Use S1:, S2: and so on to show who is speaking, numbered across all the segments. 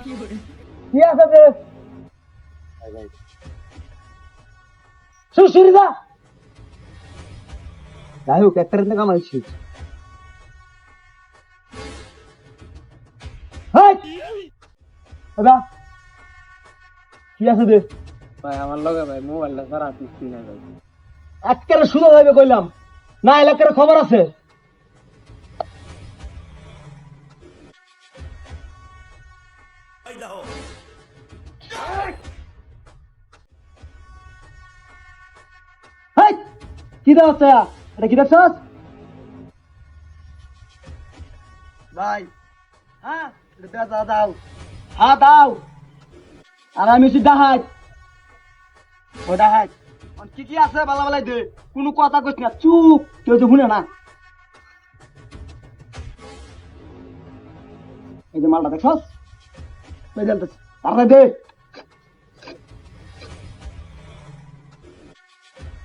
S1: কি আছে রে সুশীলদা যাই হোক একটা রেতে কামাইছি দাদা কি আছে রে
S2: ভাই আমার লগে ভাই মোবাইলটা সারা পিস্তি না ভাই
S1: আজকে শুনে যাবে কইলাম না এলাকার খবর আছে কি দাও এটা কি দেখছস ভাই হ্যাঁ দাও হ্যাঁ দাও আর আমি ডাহাত ও ডাহাত কি কি আছে বালা বালাই দে কোনো কথা কইছ না চুপ কেউ তো শুনে না এই যে মালটা দেখছস তারপরে দে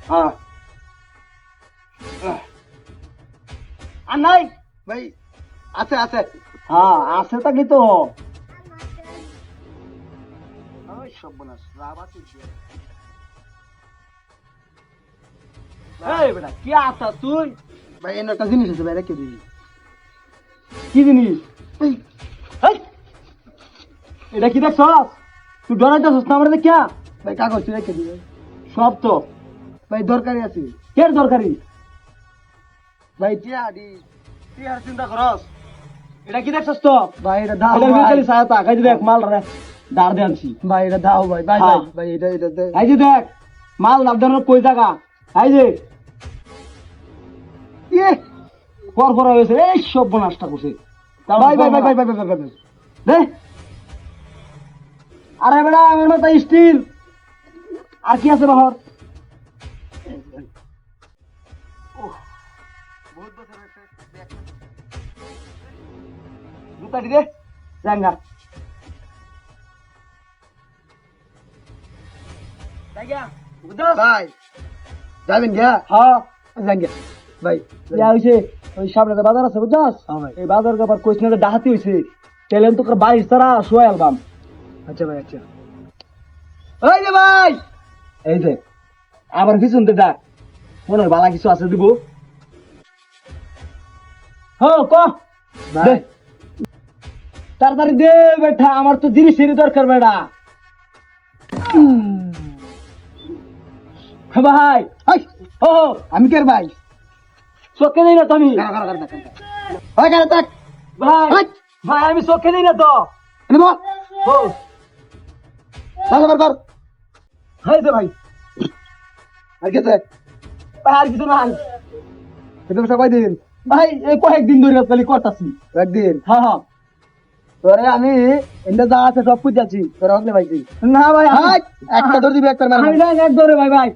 S1: হ্যাঁ আর নাই ভাই আছে আছে হ্যাঁ আছে তা কি তো সর্বনাশ রাব আছে এই বেটা কি আছা তুই ভাই এনে একটা জিনিস আছে ভাই রেখে দিই কি জিনিস এটা কি দেখছস তুই ডরাইতেছস না আমার দেখিয়া ভাই কাগজ রেখে দিই সব তো ভাই দরকারি আছে কের দরকারি ভাই টিয়ার চিন্তা করস এটা কি দেখছস তো ভাই এটা দাও এটা খালি সায়াতা খাই দেখ মাল রে দাঁড় দে আনছি ভাই এটা দাও ভাই ভাই ভাই ভাই এটা দে এই যে দেখ মাল দাঁড়ানোর কই জায়গা এই যে এ পর হয়েছে এই সব বনাসটা করছে ভাই ভাই ভাই ভাই ভাই ভাই ভাই দে আরে বেটা আমার মাথা স্টিল আর কি আছে বাহর জুতাটি দে জাঙ্গা ভাই যাবেন গিয়া হ্যাঁ জাঙ্গা ভাই ইয়া হইছে ওই সামনে বাজার আছে বুঝছস এই বাজার আবার কইছ না ডাহাতি হইছে টেলেন তো বাড়ি সারা সোয়া অ্যালবাম আচ্ছা ভাই আচ্ছা এই যে ভাই এই যে আবার পিছন তে ডাক মনে হয় বালা কিছু আছে দিব হ্যাঁ ক দে তাড়াতাড়ি দে বেটা আমার তো জিনিসেরই দরকার বেটা ভাই ও আমি কে ভাই চোখে দিই না তুমি ভাই ভাই আমি চোখে দিই না তো ভাই ভাই আর কিছু ভাই আর কিছু নাই সবাই দিন ভাই এই কয়েকদিন ধরে খালি করতেছি একদিন হ্যাঁ হ্যাঁ তোরে আমি এন্ডা যা আছে সব বুঝাচ্ছি তোরা হকলে ভাই না ভাই একটা ধরে দিবি একটা আমি না এক ধরে ভাই ভাই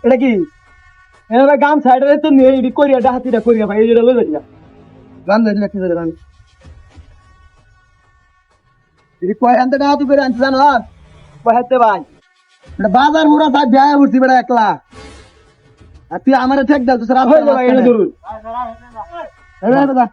S1: এটা কি এ ভাই গাম সাইডে তো নেই এডি করিয়া ডাহাতিটা করিয়া ভাই এইটা লই যাইয়া গাম দিলে কি ধরে গাম এডি কয় আনতে ডাহাতি করে আনতে জানো কয়তে ভাই এটা বাজার মুরা সাহেব বিয়া উঠছি বেটা একলা আর তুই আমারে ঠেক দাও তো রাত হয়ে যাবে এটা ধরুন দাদা